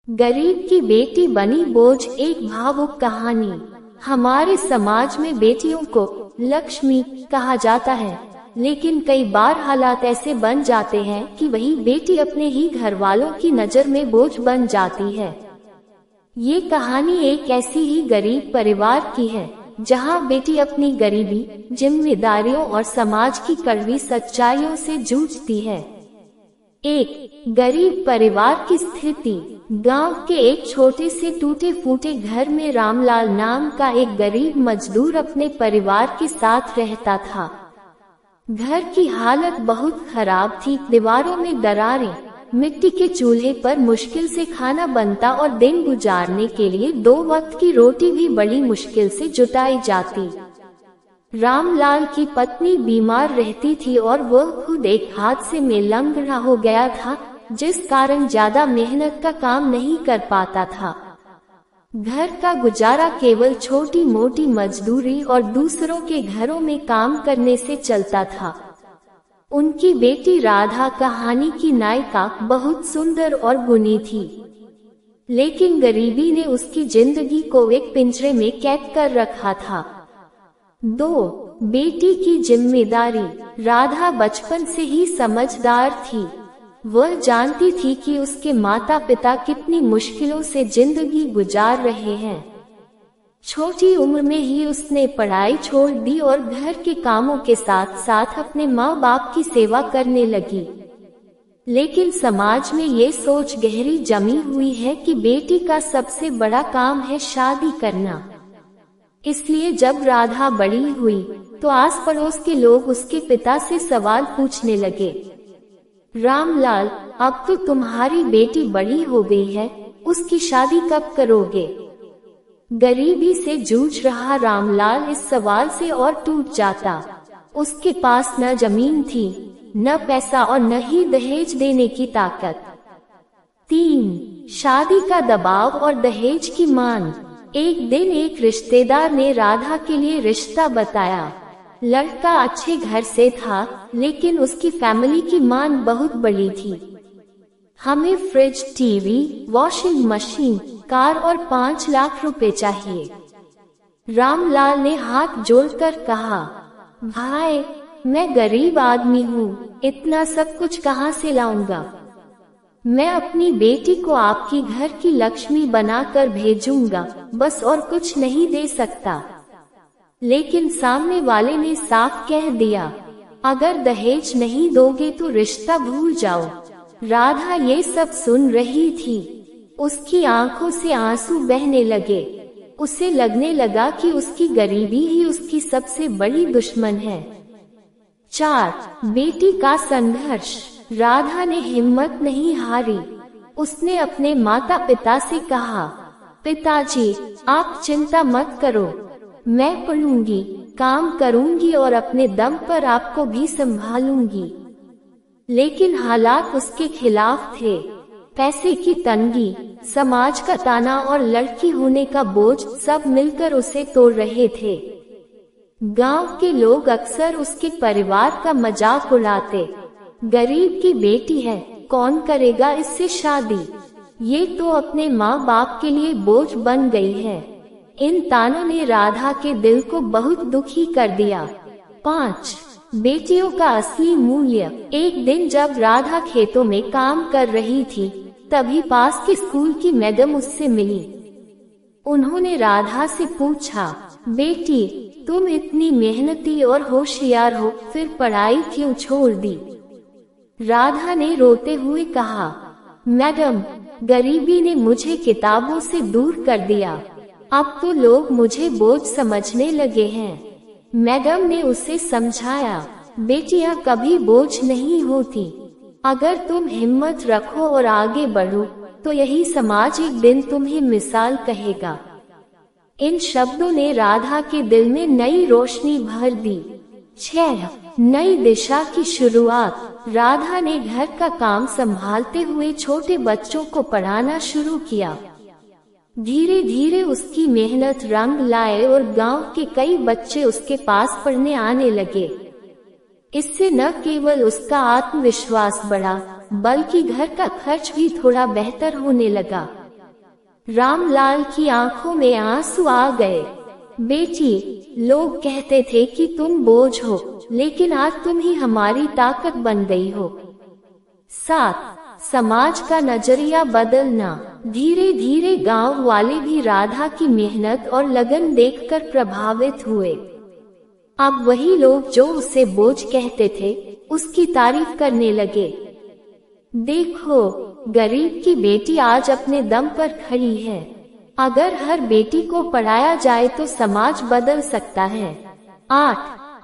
गरीब की बेटी बनी बोझ, एक भावुक कहानी। हमारे समाज में बेटियों को लक्ष्मी कहा जाता है, लेकिन कई बार हालात ऐसे बन जाते हैं कि वही बेटी अपने ही घर वालों की नजर में बोझ बन जाती है। ये कहानी एक ऐसी ही गरीब परिवार की है, जहां बेटी अपनी गरीबी, जिम्मेदारियों और समाज की कड़वी सच्चाइयों से जूझती है। एक गरीब परिवार की स्थिति। गांव के एक छोटे से टूटे फूटे घर में रामलाल नाम का एक गरीब मजदूर अपने परिवार के साथ रहता था। घर की हालत बहुत खराब थी। दीवारों में दरारें, मिट्टी के चूल्हे पर मुश्किल से खाना बनता और दिन गुजारने के लिए 2 वक्त की रोटी भी बड़ी मुश्किल से जुटाई जाती। रामलाल की पत्नी बीमार रहती थी और वह खुद एक हादसे में लंगड़ा हो गया था, जिस कारण ज्यादा मेहनत का काम नहीं कर पाता था। घर का गुजारा केवल छोटी मोटी मजदूरी और दूसरों के घरों में काम करने से चलता था। उनकी बेटी राधा कहानी की नायिका बहुत सुंदर और गुणी थी, लेकिन गरीबी ने उसकी जिंदगी को एक पिंजरे में कैद कर रखा था। 2 बेटी की जिम्मेदारी। राधा बचपन से ही समझदार थी। वह जानती थी कि उसके माता पिता कितनी मुश्किलों से जिंदगी गुजार रहे हैं। छोटी उम्र में ही उसने पढ़ाई छोड़ दी और घर के कामों के साथ साथ अपने माँ बाप की सेवा करने लगी। लेकिन समाज में ये सोच गहरी जमी हुई है कि बेटी का सबसे बड़ा काम है शादी करना। इसलिए जब राधा बड़ी हुई तो आस पड़ोस के लोग उसके पिता से सवाल पूछने लगे, रामलाल, अब तो तुम्हारी बेटी बड़ी हो गई है, उसकी शादी कब करोगे? गरीबी से जूझ रहा रामलाल इस सवाल से और टूट जाता। उसके पास न जमीन थी, न पैसा और न ही दहेज देने की ताकत। 3 शादी का दबाव और दहेज की मांग। एक दिन एक रिश्तेदार ने राधा के लिए रिश्ता बताया। लड़का अच्छे घर से था, लेकिन उसकी फैमिली की मांग बहुत बड़ी थी। हमें fridge, TV, washing machine, car और 5 लाख रुपए चाहिए। रामलाल ने हाथ जोड़कर कहा, भाई, मैं गरीब आदमी हूँ, इतना सब कुछ कहाँ से लाऊंगा? मैं अपनी बेटी को आपकी घर की लक्ष्मी बनाकर भेजूंगा, बस और कुछ नहीं दे सकता। लेकिन सामने वाले ने साफ कह दिया, अगर दहेज नहीं दोगे तो रिश्ता भूल जाओ। राधा ये सब सुन रही थी। उसकी आंखों से आंसू बहने लगे। उसे लगने लगा कि उसकी गरीबी ही उसकी सबसे बड़ी दुश्मन है। 4 बेटी का संघर्ष। राधा ने हिम्मत नहीं हारी। उसने अपने माता पिता से कहा, पिताजी, आप चिंता मत करो, मैं पढ़ूंगी, काम करूंगी और अपने दम पर आपको भी संभालूंगी। लेकिन हालात उसके खिलाफ थे। पैसे की तंगी, समाज का ताना और लड़की होने का बोझ सब मिलकर उसे तोड़ रहे थे। गांव के लोग अक्सर उसके परिवार का मजाक उड़ाते, गरीब की बेटी है, कौन करेगा इससे शादी? ये तो अपने माँ बाप के लिए बोझ बन गई है। इन तानों ने राधा के दिल को बहुत दुखी कर दिया। 5 बेटियों का असली मूल्य। एक दिन जब राधा खेतों में काम कर रही थी, तभी पास के स्कूल की मैडम उससे मिली। उन्होंने राधा से पूछा, बेटी, तुम इतनी मेहनती और होशियार हो, फिर पढ़ाई क्यों छोड़ दी? राधा ने रोते हुए कहा, मैडम, गरीबी ने मुझे किताबों से दूर कर दिया। अब तो लोग मुझे बोझ समझने लगे हैं। मैडम ने उसे समझाया, बेटियां कभी बोझ नहीं होती। अगर तुम हिम्मत रखो और आगे बढ़ो, तो यही समाज एक दिन तुम्हें मिसाल कहेगा। इन शब्दों ने राधा के दिल में नई रोशनी भर दी। 6 नई दिशा की शुरुआत। राधा ने घर का काम संभालते हुए छोटे बच्चों को पढ़ाना शुरू किया। धीरे धीरे उसकी मेहनत रंग लाए और गांव के कई बच्चे उसके पास पढ़ने आने लगे। इससे न केवल उसका आत्मविश्वास बढ़ा, बल्कि घर का खर्च भी थोड़ा बेहतर होने लगा। रामलाल की आंखों में आंसू आ गए। बेटी, लोग कहते थे कि तुम बोझ हो, लेकिन आज तुम ही हमारी ताकत बन गई हो। 7. समाज का नजरिया बदलना। धीरे धीरे गांव वाले भी राधा की मेहनत और लगन देखकर प्रभावित हुए। अब वही लोग जो उसे बोझ कहते थे, उसकी तारीफ करने लगे। देखो, गरीब की बेटी आज अपने दम पर खड़ी है। अगर हर बेटी को पढ़ाया जाए तो समाज बदल सकता है। 8.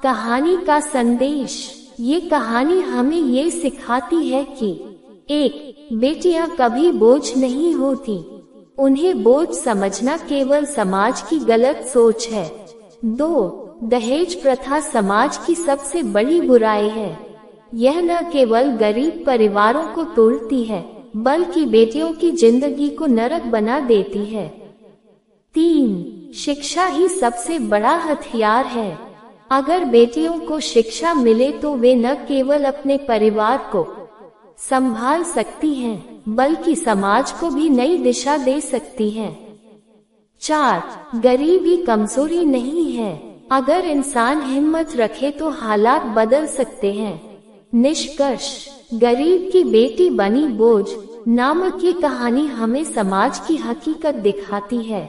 कहानी का संदेश। ये कहानी हमें ये सिखाती है कि 1. बेटियां कभी बोझ नहीं होती। उन्हें बोझ समझना केवल समाज की गलत सोच है। 2. दहेज प्रथा समाज की सबसे बड़ी बुराई है। यह न केवल गरीब परिवारों को तोड़ती है, बल्कि बेटियों की जिंदगी को नरक बना देती है। 3. शिक्षा ही सबसे बड़ा हथियार है। अगर बेटियों को शिक्षा मिले तो वे न केवल अपने परिवार को संभाल सकती हैं, बल्कि समाज को भी नई दिशा दे सकती हैं। 4. गरीबी कमजोरी नहीं है। अगर इंसान हिम्मत रखे तो हालात बदल सकते हैं। निष्कर्ष, गरीब की बेटी बनी बोझ नामक ये कहानी हमें समाज की हकीकत दिखाती है।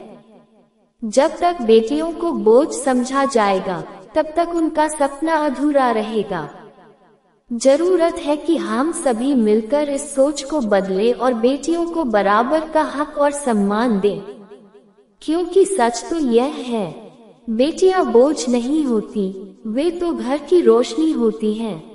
जब तक बेटियों को बोझ समझा जाएगा, तब तक उनका सपना अधूरा रहेगा। जरूरत है कि हम सभी मिलकर इस सोच को बदलें और बेटियों को बराबर का हक और सम्मान दें। क्योंकि सच तो यह है, बेटियां बोझ नहीं होती, वे तो घर की रोशनी होती हैं।